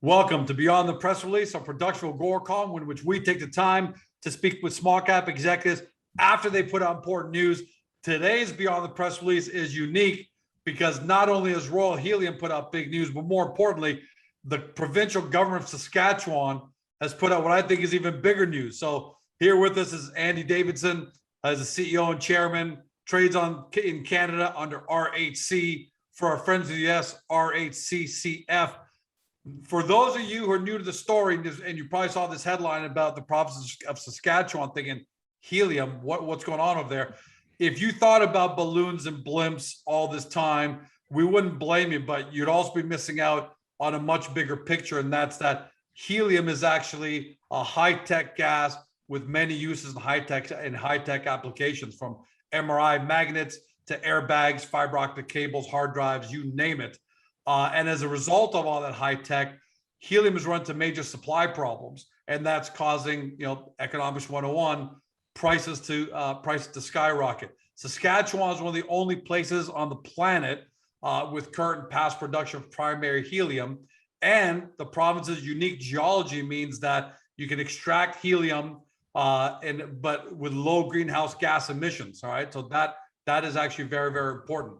Welcome to Beyond the Press Release, a production of Agoracom, in which we take the time to speak with small cap executives after they put out important news. Today's Beyond the Press Release is unique because not only has Royal Helium put out big news, but more importantly, the provincial government of Saskatchewan has put out what I think is even bigger news. So here with us is Andy Davidson, as the CEO and chairman, trades in Canada under RHC. For our friends in the US, RHCCF. For those of you who are new to the story, and you probably saw this headline about the province of Saskatchewan thinking, helium, what's going on over there? If you thought about balloons and blimps all this time, we wouldn't blame you, but you'd also be missing out on a much bigger picture, and that's that helium is actually a high-tech gas with many uses in high-tech applications, from MRI magnets to airbags, fiber optic cables, hard drives, you name it. And as a result of all that high tech, helium has run into major supply problems, and that's causing, economics 101, prices to skyrocket. Saskatchewan is one of the only places on the planet with current and past production of primary helium, and the province's unique geology means that you can extract helium, but with low greenhouse gas emissions. All right, so that is actually very, very important.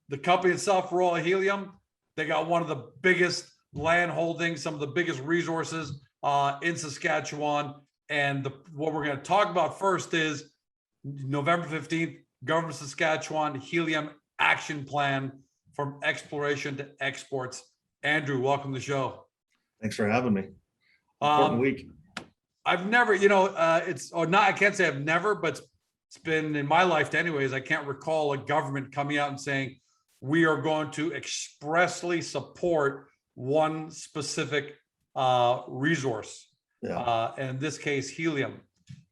The company itself, Royal Helium, they got one of the biggest land holdings, some of the biggest resources in Saskatchewan. And what we're going to talk about first is November 15th, Government of Saskatchewan Helium Action Plan from Exploration to Exports. Andrew, welcome to the show. Thanks for having me. Important week. I've never, I can't say I've never, but it's been in my life anyways. I can't recall a government coming out and saying, we are going to expressly support one specific resource. Yeah. And in this case, helium.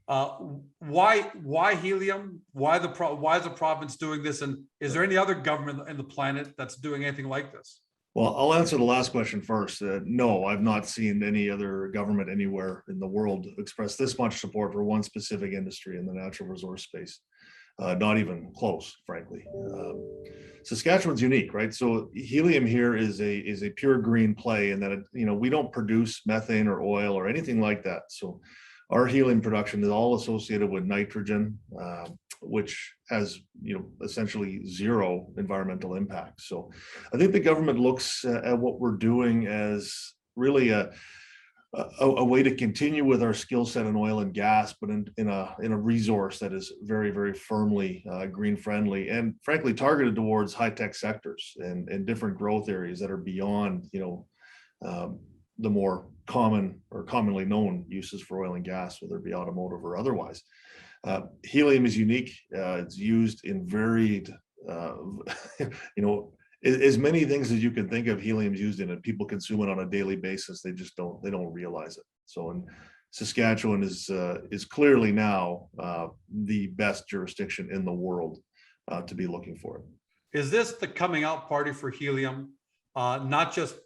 Why helium? Why is the province doing this? And is there any other government in the planet that's doing anything like this? Well, I'll answer the last question first. No, I've not seen any other government anywhere in the world express this much support for one specific industry in the natural resource space. Not even close, frankly. Saskatchewan's unique, right? So helium here is a pure green play in that we don't produce methane or oil or anything like that. So our helium production is all associated with nitrogen, which has essentially zero environmental impact. So I think the government looks at what we're doing as really a way to continue with our skill set in oil and gas, but in a resource that is very, very firmly green friendly and frankly targeted towards high tech sectors and different growth areas that are beyond the more common or commonly known uses for oil and gas, whether it be automotive or otherwise. Helium is unique. It's used in varied, as many things as you can think of, helium's used in it. People consume it on a daily basis. They don't realize it. So in Saskatchewan is clearly now the best jurisdiction in the world to be looking for it. Is this the coming out party for helium? Not just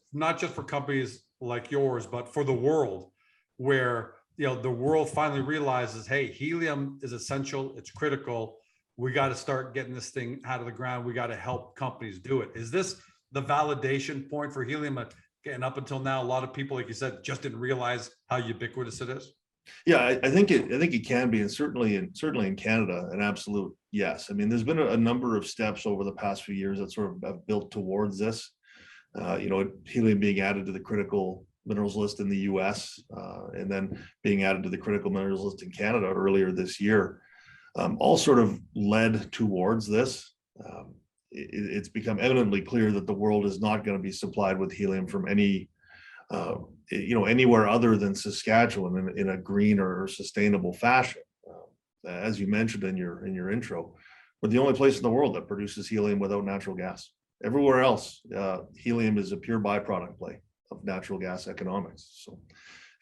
for companies like yours, but for the world, where the world finally realizes, hey, helium is essential, it's critical. We got to start getting this thing out of the ground. We got to help companies do it. Is this the validation point for helium? And up until now, a lot of people, like you said, just didn't realize how ubiquitous it is. Yeah, I think it can be, and certainly in Canada, an absolute yes. I mean, there's been a number of steps over the past few years that sort of have built towards this. Helium being added to the critical minerals list in the US, and then being added to the critical minerals list in Canada earlier this year. All sort of led towards this. It's become eminently clear that the world is not going to be supplied with helium from anywhere other than Saskatchewan in a green or sustainable fashion. As you mentioned in your intro, we're the only place in the world that produces helium without natural gas. Everywhere else, helium is a pure byproduct play of natural gas economics. So.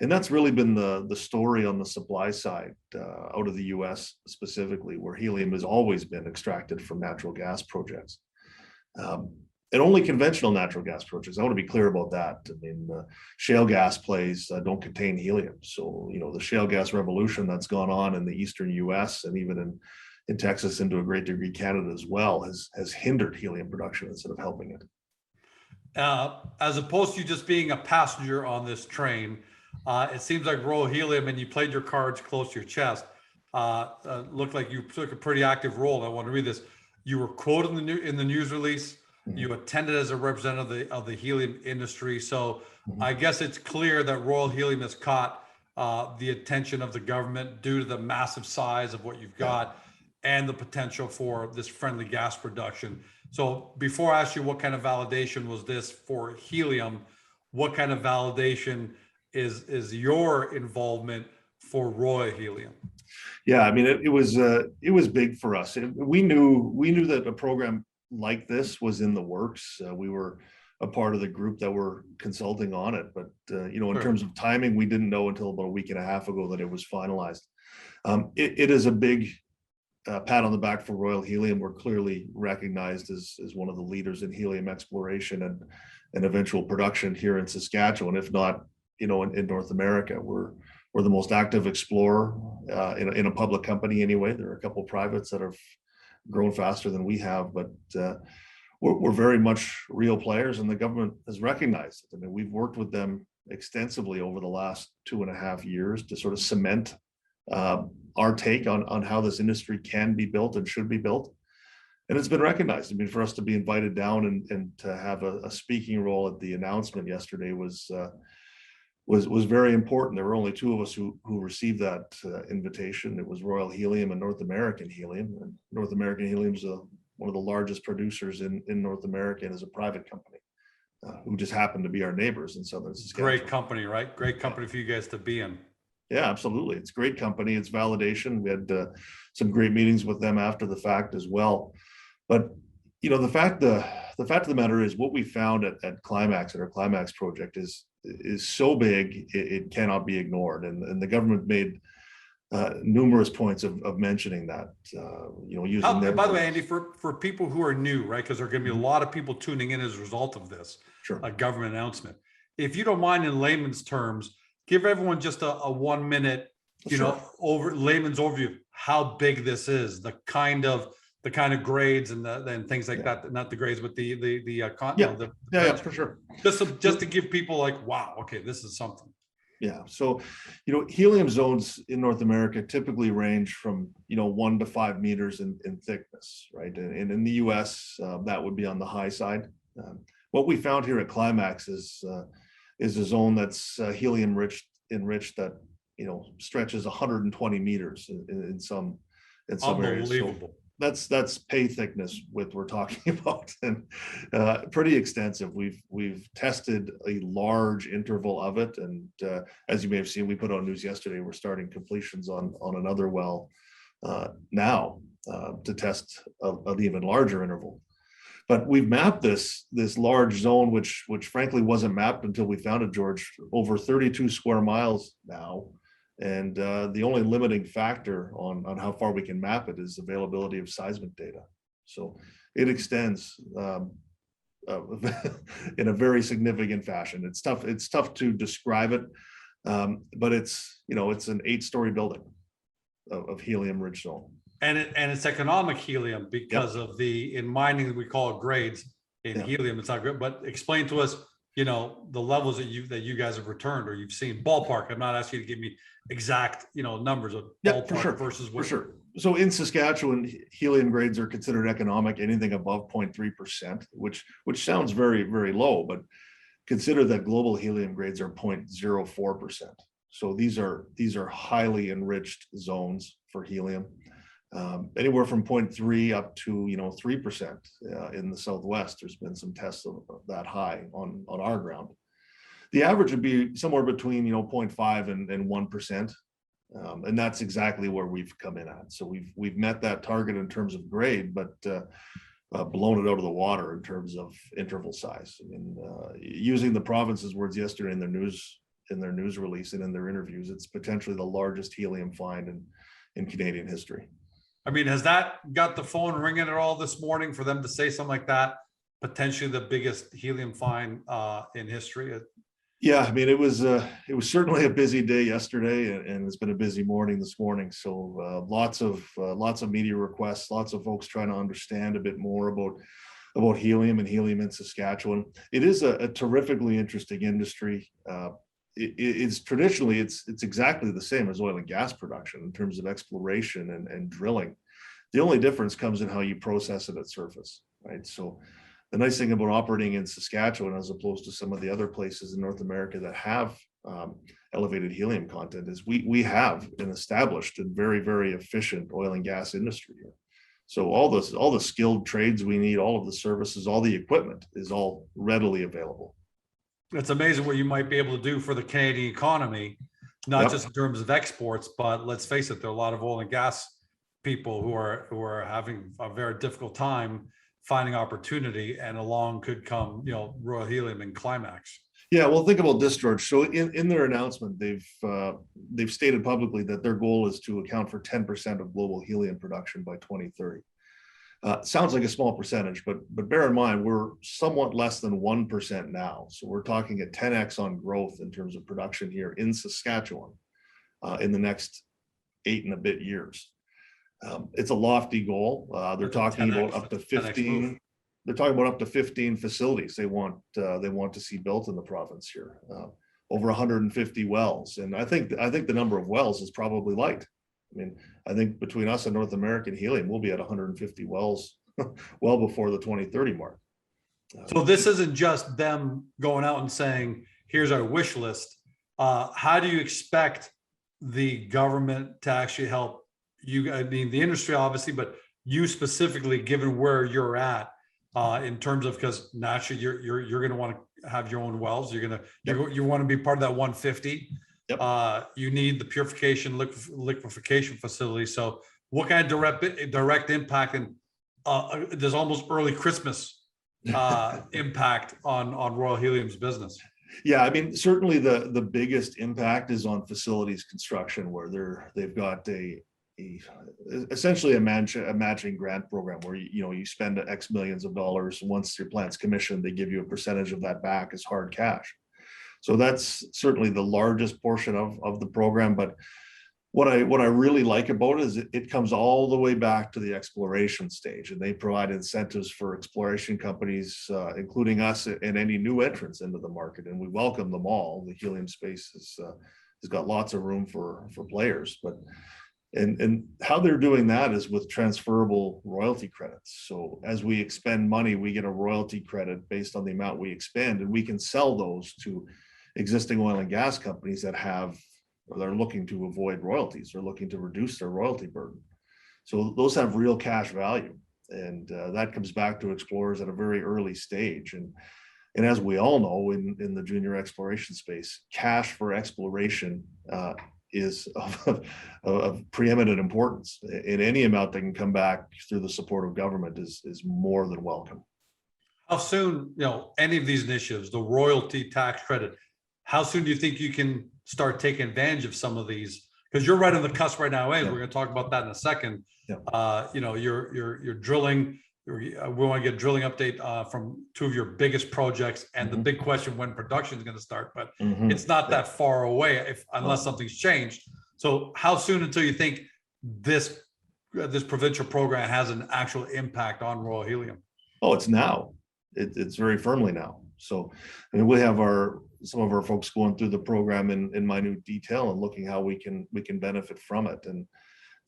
And that's really been the story on the supply side out of the US specifically, where helium has always been extracted from natural gas projects. And only conventional natural gas projects. I want to be clear about that. I mean, shale gas plays don't contain helium. So, the shale gas revolution that's gone on in the eastern US and even in Texas and to a great degree Canada as well has hindered helium production instead of helping it. As opposed to just being a passenger on this train, it seems like Royal Helium, and you played your cards close to your chest. Looked like you took a pretty active role. I want to read this. You were quoted in the news release. You attended as a representative of the helium industry. So I guess it's clear that Royal Helium has caught the attention of the government due to the massive size of what you've got and the potential for this friendly gas production. So before I ask you what kind of validation was this for helium, what kind of validation is your involvement for Royal Helium? Yeah, I mean, it was big for us. We knew that a program like this was in the works. We were a part of the group that were consulting on it, but in Sure. terms of timing, we didn't know until about a week and a half ago that it was finalized. It is a big pat on the back for Royal Helium. We're clearly recognized as one of the leaders in helium exploration and eventual production here in Saskatchewan, if not, in North America. We're the most active explorer in a public company anyway. There are a couple of privates that have grown faster than we have, but we're very much real players, and the government has recognized it. I mean, we've worked with them extensively over the last 2.5 years to sort of cement our take on how this industry can be built and should be built. And it's been recognized. I mean, for us to be invited down and to have a speaking role at the announcement yesterday was very important. There were only two of us who received that invitation. It was Royal Helium and North American Helium. And North American Helium is one of the largest producers in North America, and is a private company who just happened to be our neighbors in southern Saskatchewan. Great company, right? Great company for you guys to be in. Yeah, absolutely. It's great company. It's validation. We had some great meetings with them after the fact as well. But the fact of the matter is, what we found at Climax, at our Climax project, is so big it cannot be ignored. And the government made numerous points of mentioning that. Using their by the way, Andy, for people who are new, right? Because there are going to be a lot of people tuning in as a result of this government announcement. If you don't mind, in layman's terms, give everyone just a 1 minute, over layman's overview of how big this is, the kind of grades and things like that. Not the grades, but for sure. Just to give people like, wow, okay, this is something. Yeah. So, helium zones in North America typically range from 1 to 5 meters in thickness, right? And in the U.S., that would be on the high side. What we found here at Climax is a zone that's helium enriched that stretches 120 meters in some areas. Unbelievable. So that's pay thickness width we're talking about, and pretty extensive. We've tested a large interval of it, and as you may have seen, we put on news yesterday, we're starting completions on another well now to test an even larger interval. But we've mapped this large zone, which frankly wasn't mapped until we found it, George, over 32 square miles now. And the only limiting factor on how far we can map it is availability of seismic data. So it extends in a very significant fashion. It's tough to describe it, but it's an 8-story building of helium-rich zone. And it's economic helium because of in mining, we call it grades. In helium, it's not good. But explain to us, the levels that you guys have returned or you've seen. Ballpark. I'm not asking you to give me exact, numbers of ballpark versus what. For sure. So in Saskatchewan, helium grades are considered economic, anything above 0.3%, which sounds very, very low, but consider that global helium grades are 0.04%. So these are highly enriched zones for helium. Anywhere from 0.3 up to 3% in the Southwest. There's been some tests of that high on our ground. The average would be somewhere between 0.5 and 1%, and that's exactly where we've come in at. So we've met that target in terms of grade, but blown it out of the water in terms of interval size. I mean, using the province's words yesterday in their news release and in their interviews, it's potentially the largest helium find in Canadian history. I mean, has that got the phone ringing at all this morning for them to say something like that? Potentially the biggest helium find in history. Yeah, I mean, it was certainly a busy day yesterday, and it's been a busy morning this morning. So lots of media requests, lots of folks trying to understand a bit more about about helium and helium in Saskatchewan. It is a terrifically interesting industry. It's traditionally, it's exactly the same as oil and gas production in terms of exploration and drilling. The only difference comes in how you process it at surface, right? So the nice thing about operating in Saskatchewan, as opposed to some of the other places in North America that have elevated helium content, is we have an established and very, very efficient oil and gas industry here. So all the skilled trades we need, all of the services, all the equipment is all readily available. It's amazing what you might be able to do for the Canadian economy, not just in terms of exports, but let's face it, there are a lot of oil and gas people who are having a very difficult time finding opportunity, and along could come, Royal Helium and Climax. Yeah, well, think about this, George. So in their announcement, they've stated publicly that their goal is to account for 10% of global helium production by 2030. Sounds like a small percentage, but bear in mind, we're somewhat less than 1% now. So we're talking a 10x on growth in terms of production here in Saskatchewan in the next 8 and a bit years. It's a lofty goal. They're talking about up to 15. They're talking about up to 15 facilities they want to see built in the province here. Over 150 wells, and I think the number of wells is probably light. I mean, I think between us and North American Helium, we'll be at 150 wells well before the 2030 mark. So this isn't just them going out and saying, "Here's our wish list." How do you expect the government to actually help you? I mean, the industry obviously, but you specifically, given where you're at in terms of, because naturally you're going to want to have your own wells. You want to be part of that 150. Yep. You need the purification liquefaction facility. So what kind of direct impact, and there's almost early Christmas impact on Royal Helium's business? Yeah, I mean, certainly the biggest impact is on facilities construction, where they've got essentially a matching grant program where you spend X millions of dollars. Once your plant's commissioned, they give you a percentage of that back as hard cash. So that's certainly the largest portion of the program. But what I really like about it is it comes all the way back to the exploration stage, and they provide incentives for exploration companies, including us and any new entrants into the market. And we welcome them all. The helium space has got lots of room for players, but and how they're doing that is with transferable royalty credits. So as we expend money, we get a royalty credit based on the amount we expend, and we can sell those to existing oil and gas companies that they're looking to avoid royalties. They're looking to reduce their royalty burden. So those have real cash value, and that comes back to explorers at a very early stage. And as we all know, in the junior exploration space, cash for exploration is of preeminent importance. In any amount that can come back through the support of government is more than welcome. How soon, any of these initiatives, the royalty tax credit, how soon do you think you can start taking advantage of some of these? Because you're right on the cusp right now, and we're going to talk about that in a second. You're drilling. We want to get a drilling update from 2 of your biggest projects, and the big question, when production is going to start, but it's not that far away unless something's changed. So how soon until you think this provincial program has an actual impact on Royal Helium? Oh, it's now. It's very firmly now. So, I mean, we have some of our folks going through the program in minute detail and looking how we can benefit from it. And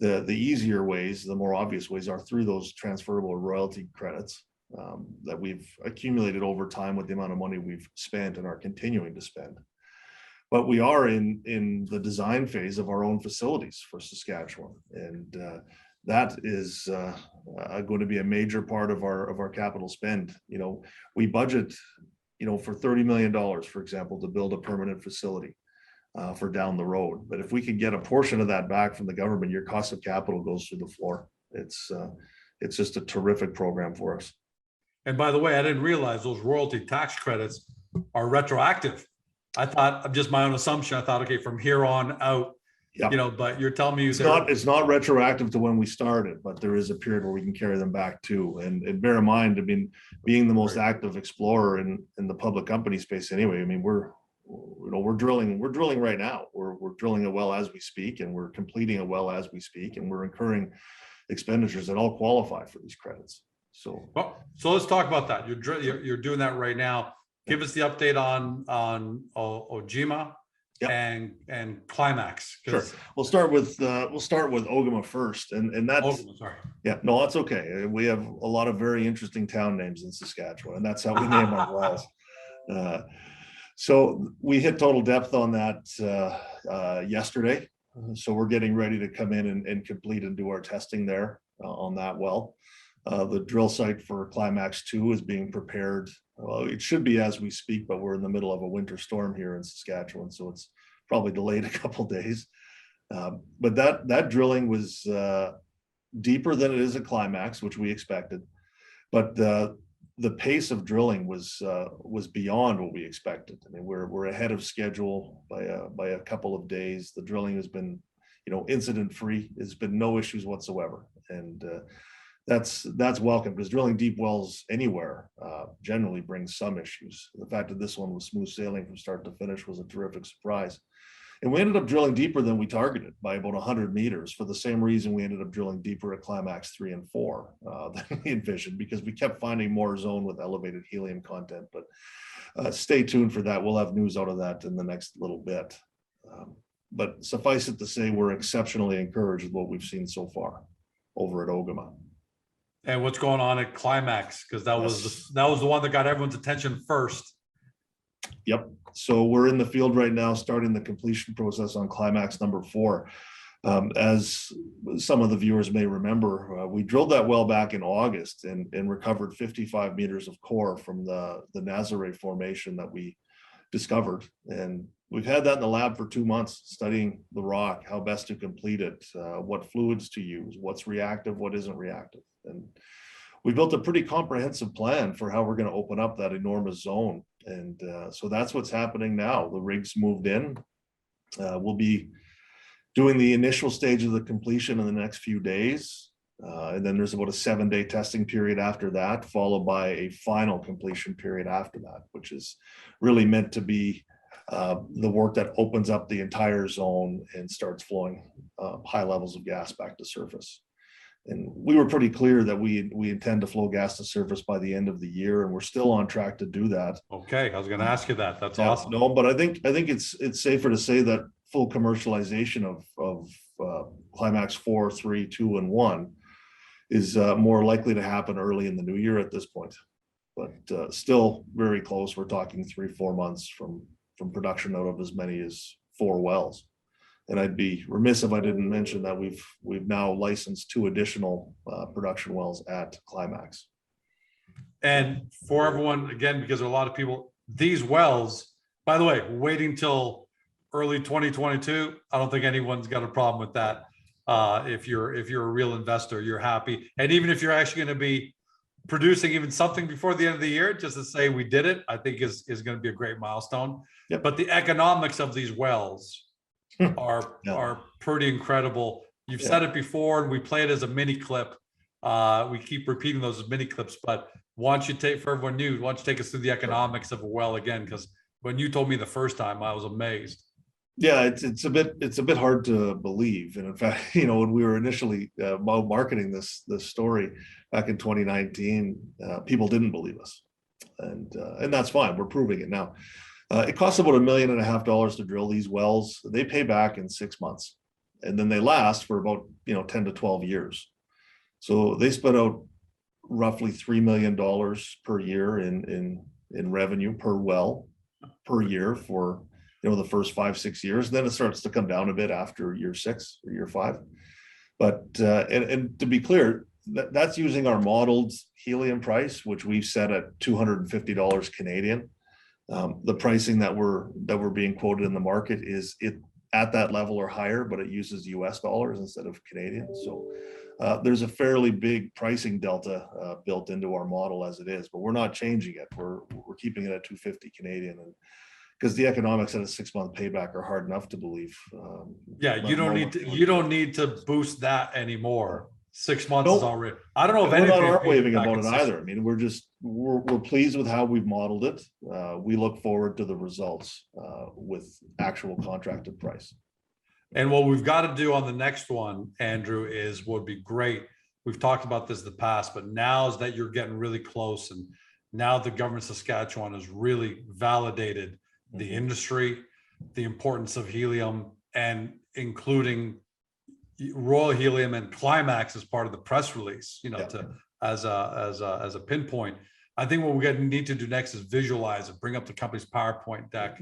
the easier ways, the more obvious ways, are through those transferable royalty credits that we've accumulated over time with the amount of money we've spent and are continuing to spend. But we are in the design phase of our own facilities for Saskatchewan, and that is going to be a major part of our capital spend. We budget for $30 million, for example, to build a permanent facility for down the road. But if we could get a portion of that back from the government, your cost of capital goes through the floor. It's just a terrific program for us. And by the way, I didn't realize those royalty tax credits are retroactive. I thought, just my own assumption, I thought, okay, from here on out, but you're telling me it's not retroactive to when we started, but there is a period where we can carry them back too. And bear in mind, I mean, being the most active explorer in the public company space anyway, I mean, we're drilling right now. We're drilling a well as we speak, and we're completing a well as we speak, and we're incurring expenditures that all qualify for these credits. So Well, so let's talk about that. You're doing that right now. Give us the update on Ojima Yep. and Climax. sure, we'll start with Ogama first, and that's Sorry. yeah, no, that's okay. We have a lot of very interesting town names in Saskatchewan, and that's how we name our wells. So we hit total depth on that yesterday. So we're getting ready to come in and complete and do our testing there on that well. The drill site for Climax 2 is being prepared. Well, it should be as we speak, but we're in the middle of a winter storm here in Saskatchewan, so it's probably delayed a couple days. But that drilling was deeper than it is at Climax, which we expected. But the pace of drilling was beyond what we expected. I mean, we're ahead of schedule by a couple of days. The drilling has been, incident free. There's been no issues whatsoever, and that's welcome, because drilling deep wells anywhere generally brings some issues. The fact that this one was smooth sailing from start to finish was a terrific surprise. And we ended up drilling deeper than we targeted by about 100 meters, for the same reason we ended up drilling deeper at Climax 3 and 4 than we envisioned, because we kept finding more zone with elevated helium content. But stay tuned for that. We'll have news out of that in the next little bit. But suffice it to say, we're exceptionally encouraged with what we've seen so far over at Ogama. And what's going on at Climax? Because that was the one that got everyone's attention first. Yep. So we're in the field right now, starting the completion process on Climax number 4. As some of the viewers may remember, we drilled that well back in August and recovered 55 meters of core from the Nazare formation that we discovered. And we've had that in the lab for 2 months, studying the rock, how best to complete it, what fluids to use, what's reactive, what isn't reactive. And we built a pretty comprehensive plan for how we're going to open up that enormous zone. And so that's what's happening now. The rig's moved in. We'll be doing the initial stage of the completion in the next few days. And then there's about a 7-day testing period after that, followed by a final completion period after that, which is really meant to be the work that opens up the entire zone and starts flowing high levels of gas back to surface. And we were pretty clear that we intend to flow gas to surface by the end of the year, and we're still on track to do that. Okay, I was going to ask you that. That's awesome. No, but I think it's safer to say that full commercialization of Climax 4, 3, 2, and 1 is more likely to happen early in the new year at this point. But still very close. We're talking 3-4 months from production out of as many as 4 wells. And I'd be remiss if I didn't mention that we've now licensed 2 additional production wells at Climax. And for everyone, again, because there are a lot of people, these wells, by the way, waiting till early 2022. I don't think anyone's got a problem with that. If you're a real investor, you're happy. And even if you're actually going to be producing even something before the end of the year, just to say we did it, I think is going to be a great milestone. Yep. But the economics of these wells are pretty incredible. You've said it before, and we play it as a mini clip. We keep repeating those as mini clips, but why don't you take us through the economics of a well again? Because when you told me the first time, I was amazed. Yeah, it's a bit hard to believe. And in fact, when we were initially marketing this story back in 2019, people didn't believe us, and that's fine. We're proving it now. It costs about $1.5 million to drill these wells. They pay back in 6 months, and then they last for about 10 to 12 years. So they spent out roughly $3 million per year in revenue per well per year for the first 5-6 years. Then it starts to come down a bit after year 6 or year 5. But and to be clear, that's using our modeled helium price, which we've set at $250 Canadian. The pricing that we're being quoted in the market is at that level or higher, but it uses US dollars instead of Canadian. So there's a fairly big pricing delta built into our model as it is, but we're not changing it. We're keeping it at 250 Canadian, and because the economics at a 6-month payback are hard enough to believe. You don't need to boost that anymore. 6 months is already. I don't know if anything. We're not arm waving about it either. I mean, we're pleased with how we've modeled it. We look forward to the results with actual contracted price. And what we've got to do on the next one, Andrew, would be great we've talked about this in the past, but now is that you're getting really close, and now the government of Saskatchewan has really validated the industry, the importance of helium, and including Royal Helium and Climax as part of the press release, to as a pinpoint. I think what we need to do next is visualize it, bring up the company's PowerPoint deck,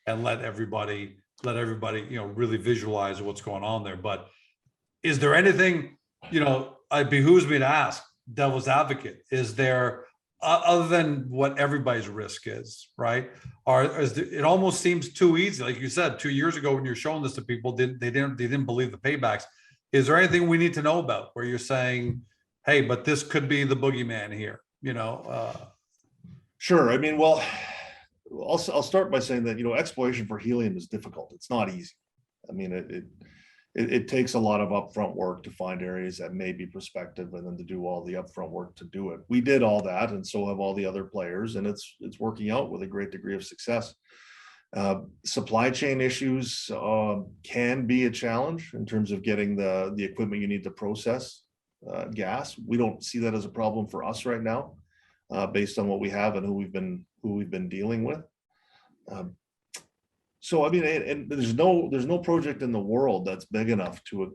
and let everybody, really visualize what's going on there. But is there anything, it behooves me to ask, devil's advocate, is there, other than what everybody's risk is, right? It almost seems too easy. Like you said, 2 years ago when you're showing this to people, they didn't believe the paybacks. Is there anything we need to know about where you're saying, hey, but this could be the boogeyman here, Sure. I mean, well, I'll start by saying that, exploration for helium is difficult. It's not easy. I mean, it takes a lot of upfront work to find areas that may be prospective, and then to do all the upfront work to do it. We did all that, and so have all the other players, and it's working out with a great degree of success. Supply chain issues can be a challenge in terms of getting the equipment you need to process gas. We don't see that as a problem for us right now, based on what we have and who we've been dealing with. So I mean, and there's no project in the world that's big enough to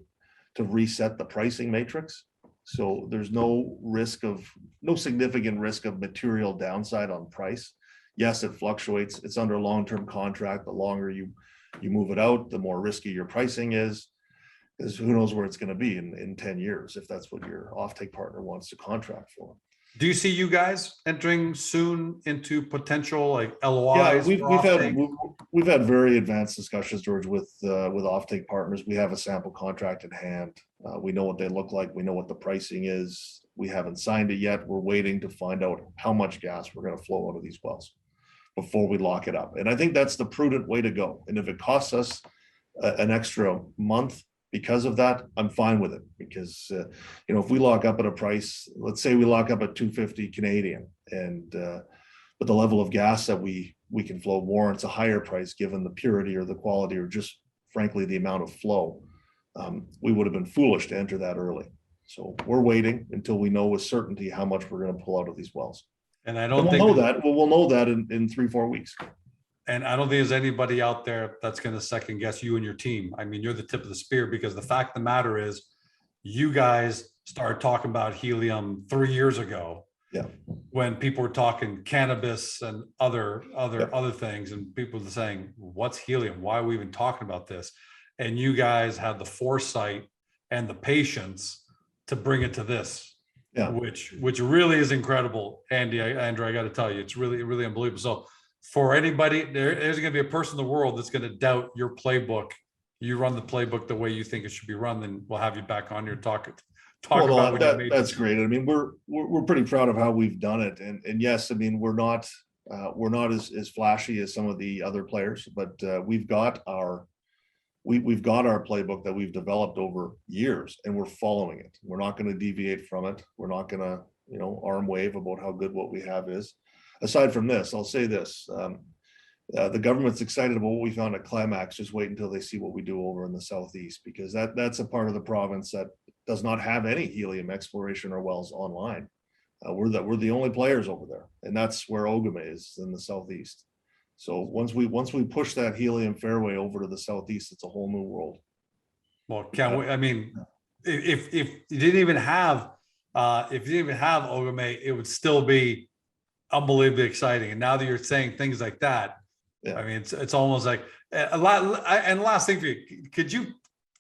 reset the pricing matrix. So there's no significant risk of material downside on price. Yes, it fluctuates. It's under long-term contract. The longer you move it out, the more risky your pricing is, because who knows where it's going to be in 10 years if that's what your offtake partner wants to contract for. Do you see you guys entering soon into potential like LOIs? Yeah, we've had very advanced discussions, George, with offtake partners. We have a sample contract in hand. We know what they look like. We know what the pricing is. We haven't signed it yet. We're waiting to find out how much gas we're going to flow out of these wells before we lock it up. And I think that's the prudent way to go. And if it costs us an extra month because of that, I'm fine with it, because if we lock up at a price, let's say we lock up at 250 Canadian, and but the level of gas that we can flow warrants a higher price given the purity or the quality or just frankly the amount of flow, we would have been foolish to enter that early. So we're waiting until we know with certainty how much we're going to pull out of these wells. And I don't think we'll know that in 3-4 weeks. And I don't think there's anybody out there that's going to second guess you and your team. I mean, you're the tip of the spear, because the fact of the matter is you guys started talking about helium 3 years ago. Yeah. When people were talking cannabis and other things, and people were saying, what's helium? Why are we even talking about this? And you guys had the foresight and the patience to bring it to this, which really is incredible. Andrew, I got to tell you, it's really, really unbelievable. So for anybody, there's going to be a person in the world that's going to doubt your playbook. You run the playbook the way you think it should be run, then we'll have you back on here talk about that. That's great. I mean, we're pretty proud of how we've done it, and yes, I mean we're not as flashy as some of the other players, but we've got our playbook that we've developed over years, and we're following it. We're not going to deviate from it. We're not going to arm wave about how good what we have is. Aside from this, I'll say this. The government's excited about what we found at Climax. Just wait until they see what we do over in the southeast, because that's a part of the province that does not have any helium exploration or wells online. We're the only players over there, and that's where Ogame is, in the southeast. So once we push that helium fairway over to the southeast, it's a whole new world. Well, I mean, if you didn't even have Ogame, it would still be unbelievably exciting. And now that you're saying things like that, I mean, it's almost like a lot. And last thing for you,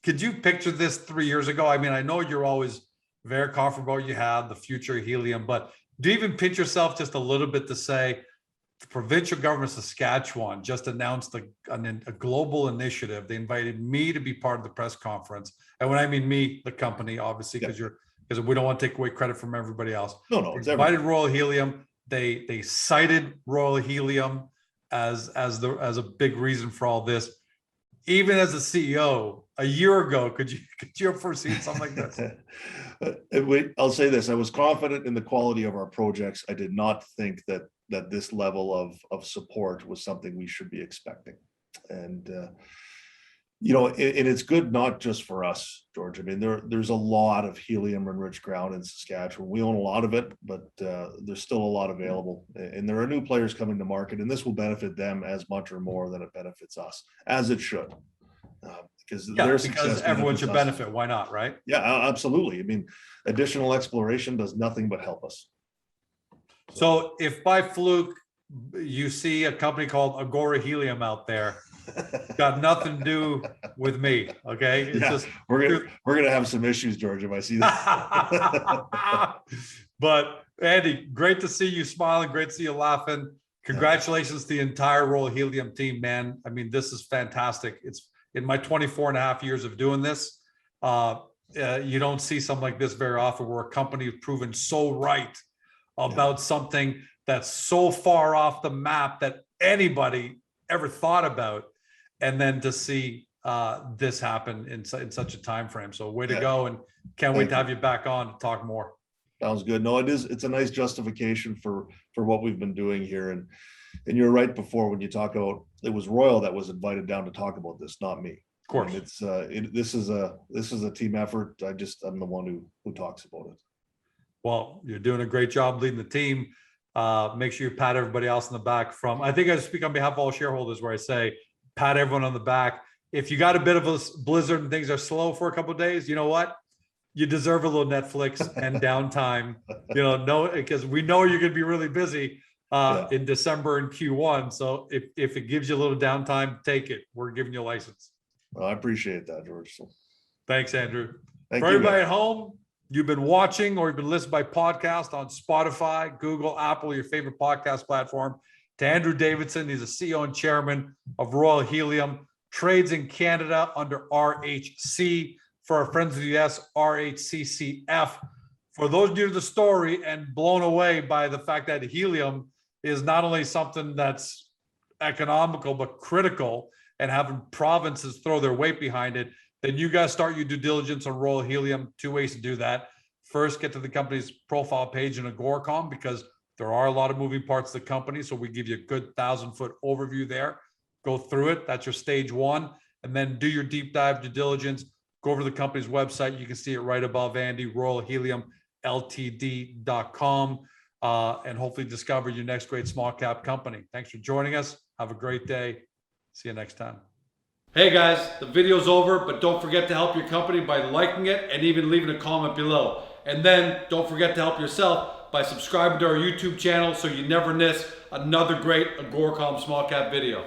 could you picture this 3 years ago? I mean, I know you're always very comfortable. You have the future of helium, but do you even pinch yourself just a little bit to say the provincial government of Saskatchewan just announced a global initiative? They invited me to be part of the press conference, and when I mean me, the company, obviously, because we don't want to take away credit from everybody else. No, it's invited Royal Helium. They cited Royal Helium as a big reason for all this. Even as a CEO a year ago, could you have foreseen something like this? I'll say this: I was confident in the quality of our projects. I did not think that this level of support was something we should be expecting. And You know, and it's good not just for us, George. I mean, there's a lot of helium enriched ground in Saskatchewan. We own a lot of it, but there's still a lot available. And there are new players coming to market, and this will benefit them as much or more than it benefits us, as it should. Because their success everyone should benefits us. benefit. Why not, right? Yeah, absolutely. I mean, additional exploration does nothing but help us. So if by fluke you see a company called Agora Helium out there, got nothing to do with me. Okay. It's just we're gonna have some issues, George, if I see that. But Andy, great to see you smiling, great to see you laughing. Congratulations to the entire Royal Helium team, man. I mean, this is fantastic. It's in my 24 and a half years of doing this. You don't see something like this very often, where a company is proven so right about something that's so far off the map that anybody ever thought about, and then to see this happen in such a time frame. So way to go, and can't wait to have you back on to talk more. Sounds good. No, it's a nice justification for what we've been doing here. And you're right, before when you talk about, it was Royal that was invited down to talk about this, not me. Of course. And this is a team effort. I'm the one who talks about it. Well, you're doing a great job leading the team. Make sure you pat everybody else in the back. I think I speak on behalf of all shareholders where I say, pat everyone on the back. If you got a bit of a blizzard and things are slow for a couple of days, you know what? You deserve a little Netflix and downtime, because we know you're going to be really busy in December and Q1. So if it gives you a little downtime, take it. We're giving you a license. Well, I appreciate that, George. So, thanks, Andrew. Thank for you, everybody man. at home, you've been watching or you've been listening by podcast on Spotify, Google, Apple, your favorite podcast platform. To Andrew Davidson, he's the CEO and chairman of Royal Helium, trades in Canada under RHC. For our friends in the US, RHCCF. For those new to the story and blown away by the fact that helium is not only something that's economical, but critical, and having provinces throw their weight behind it, then you guys start your due diligence on Royal Helium. Two ways to do that. First, get to the company's profile page in Agoracom, because there are a lot of moving parts of the company. So we give you a good 1,000-foot overview there. Go through it. That's your stage one. And then do your deep dive due diligence. Go over to the company's website. You can see it right above Andy, royalheliumltd.com, and hopefully discover your next great small cap company. Thanks for joining us. Have a great day. See you next time. Hey guys, the video's over, but don't forget to help your company by liking it and even leaving a comment below. And then don't forget to help yourself by subscribing to our YouTube channel so you never miss another great Agoracom small cap video.